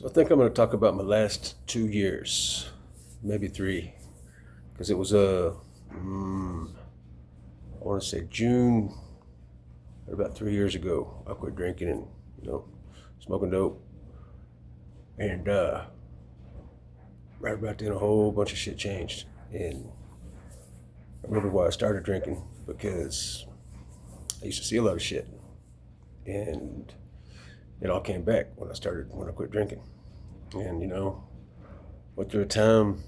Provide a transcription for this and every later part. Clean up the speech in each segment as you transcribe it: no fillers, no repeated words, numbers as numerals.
So I think I'm going to talk about my last 2 years, maybe three, because it was I want to say June, about 3 years ago. I quit drinking and smoking dope, and right about then a whole bunch of shit changed. And I remember why I started drinking because I used to see a lot of shit, and it all came back when I quit drinking, and went through a time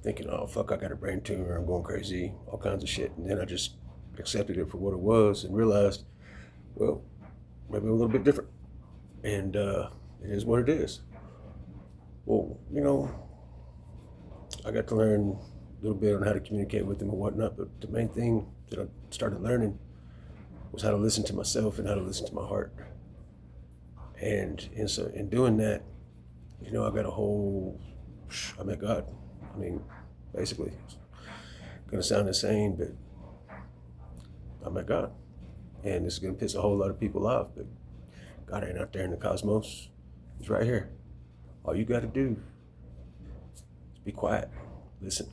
thinking, oh fuck, I got a brain tumor, I'm going crazy, all kinds of shit. And then I just accepted it for what it was and realized, well, maybe I'm a little bit different. And it is what it is. Well, I got to learn a little bit on how to communicate with them and whatnot, but the main thing that I started learning was how to listen to myself and how to listen to my heart. And so in doing that, I got I met God. I mean, basically, it's gonna sound insane, but I met God. And this is gonna piss a whole lot of people off, but God ain't out there in the cosmos. He's right here. All you gotta do is be quiet, listen,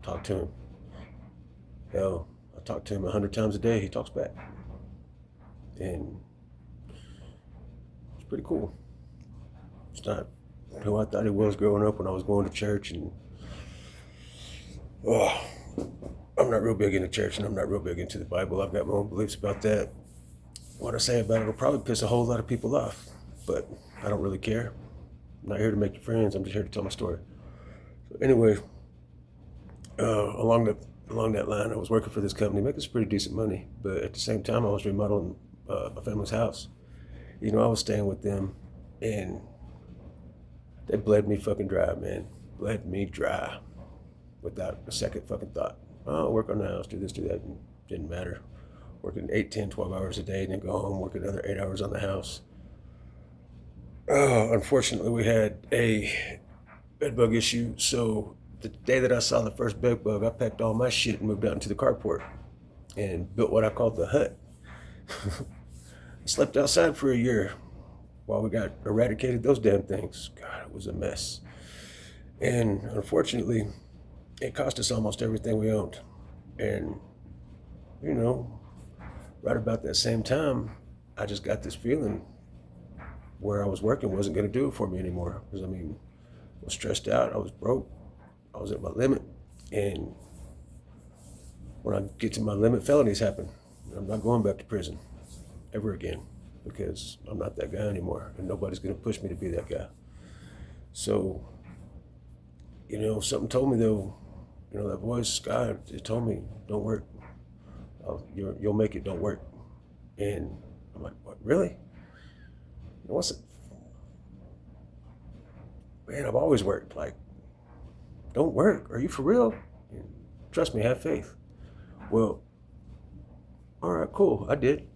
talk to him. Hell, I talk to him 100 times a day, he talks back. And it's pretty cool. It's not who I thought he was growing up when I was going to church. And oh, I'm not real big into church, and I'm not real big into the Bible. I've got my own beliefs about that. What I say about it will probably piss a whole lot of people off, but I don't really care. I'm not here to make you friends. I'm just here to tell my story. So anyway, along that line, I was working for this company, making some pretty decent money, but at the same time, I was remodeling my family's house. I was staying with them, and they bled me fucking dry, man. Bled me dry without a second fucking thought. Oh, work on the house, do this, do that. And didn't matter. Working 8, 10, 12 hours a day, and then go home, work another 8 hours on the house. Unfortunately, we had a bed bug issue, so the day that I saw the first bed bug, I packed all my shit and moved out into the carport and built what I called the hut. I slept outside for a year while we got eradicated those damn things. God, it was a mess. And unfortunately, it cost us almost everything we owned. And, right about that same time, I just got this feeling where I was working wasn't going to do it for me anymore. Because, I was stressed out, I was broke, I was at my limit. And when I get to my limit, felonies happen. I'm not going back to prison ever again because I'm not that guy anymore, and nobody's going to push me to be that guy. So, something told me though, that voice, God, it told me, don't work. You'll make it, don't work. And I'm like, what, really? What's it? Man, I've always worked. Like, don't work. Are you for real? And trust me, have faith. Well, all right, cool, I did.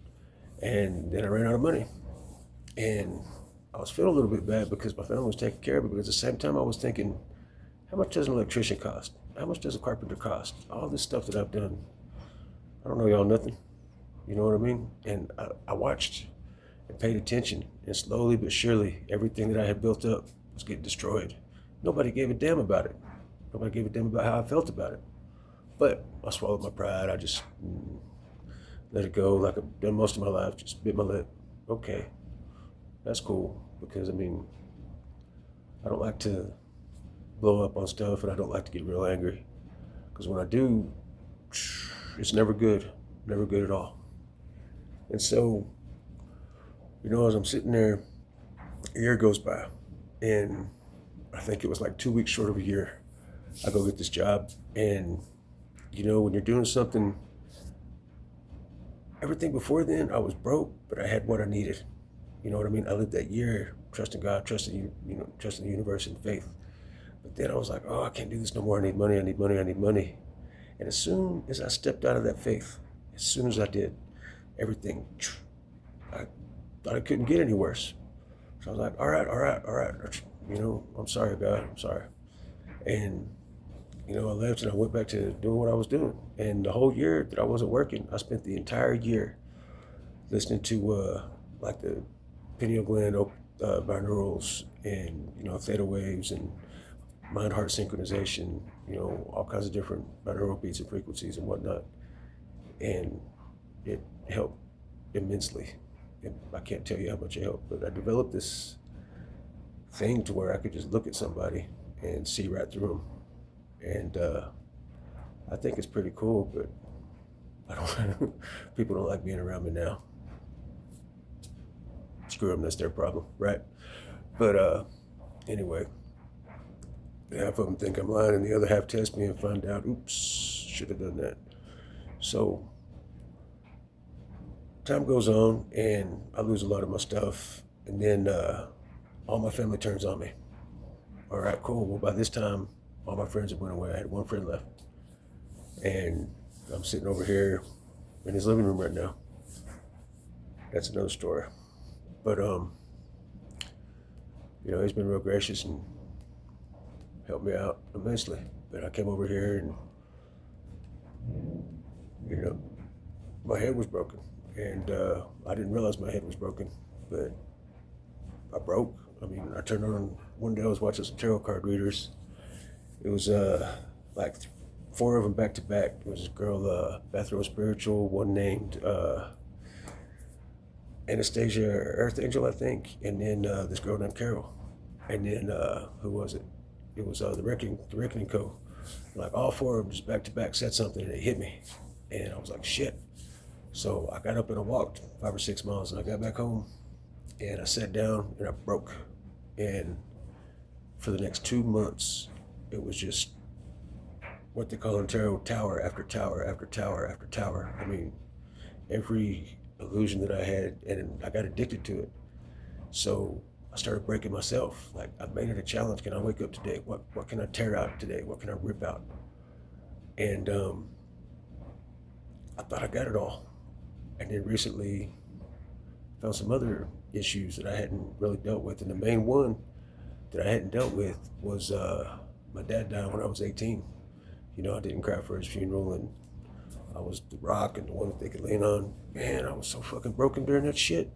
And then I ran out of money. And I was feeling a little bit bad because my family was taking care of it, but at the same time I was thinking, how much does an electrician cost? How much does a carpenter cost? All this stuff that I've done, I don't know y'all nothing. You know what I mean? And I watched and paid attention, and slowly but surely, everything that I had built up was getting destroyed. Nobody gave a damn about it. Nobody gave a damn about how I felt about it. But I swallowed my pride. I just let it go like I've done most of my life, just bit my lip. Okay, that's cool, because I don't like to blow up on stuff, and I don't like to get real angry, because when I do, it's never good at all. And so, as I'm sitting there, a year goes by, and I think it was like 2 weeks short of a year, I go get this job. And when you're doing something, everything before then, I was broke, but I had what I needed. You know what I mean? I lived that year trusting God, trusting the universe and faith. But then I was like, oh, I can't do this no more. I need money. And as soon as I stepped out of that faith, as soon as I did, everything, I thought it couldn't get any worse. So I was like, all right. I'm sorry, God, I'm sorry. And, I left and I went back to doing what I was doing. And the whole year that I wasn't working, I spent the entire year listening to like the pineal gland binaurals and theta waves and mind-heart synchronization, all kinds of different binaural beats and frequencies and whatnot, and it helped immensely. I can't tell you how much it helped, but I developed this thing to where I could just look at somebody and see right through them, and I think it's pretty cool. But I don't. People don't like being around me now. Screw them, that's their problem, right? But anyway, half of them think I'm lying, and the other half test me and find out, oops, should have done that. So time goes on, and I lose a lot of my stuff, and then all my family turns on me. All right, cool. Well, by this time, all my friends have went away. I had one friend left, and I'm sitting over here in his living room right now. That's another story. But he's been real gracious and helped me out immensely. But I came over here and my head was broken, and I didn't realize my head was broken, but I broke. I mean, I turned on one day. I was watching some tarot card readers. It was like 4 of them back to back. There was this girl, Beth Rose Spiritual, one named Anastasia Earth Angel, I think, and then this girl named Carol, and then who was it? It was the Reckoning Co. Like all 4 of them just back to back said something, and it hit me, and I was like, shit. So I got up and I walked 5 or 6 miles, and I got back home, and I sat down and I broke, and for the next 2 months, it was just what they call in tarot, tower after tower after tower after tower. I mean, every illusion that I had, and I got addicted to it. So I started breaking myself. Like, I made it a challenge. Can I wake up today? What can I tear out today? What can I rip out? And I thought I got it all. And then recently found some other issues that I hadn't really dealt with. And the main one that I hadn't dealt with was my dad died when I was 18. I didn't cry for his funeral, and I was the rock and the one that they could lean on. Man, I was so fucking broken during that shit.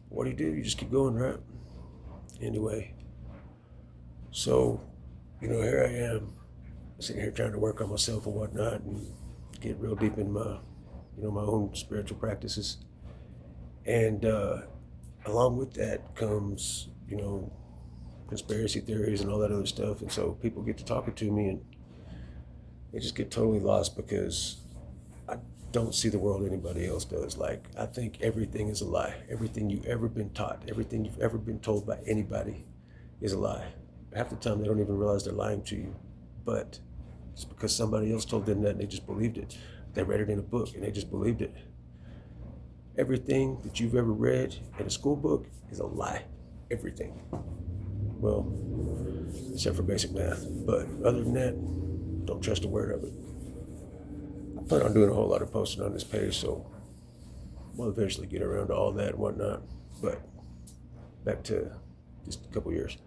What do? You just keep going, right? Anyway, so, here I am, sitting here trying to work on myself and whatnot, and get real deep in my, my own spiritual practices. And along with that comes, conspiracy theories and all that other stuff. And so people get to talking to me, and they just get totally lost because I don't see the world anybody else does. Like, I think everything is a lie. Everything you've ever been taught, everything you've ever been told by anybody is a lie. Half the time they don't even realize they're lying to you, but it's because somebody else told them that and they just believed it. They read it in a book and they just believed it. Everything that you've ever read in a school book is a lie. Everything. Well, except for basic math. But other than that, don't trust a word of it. I plan on doing a whole lot of posting on this page, so we'll eventually get around to all that and whatnot. But back to just a couple years.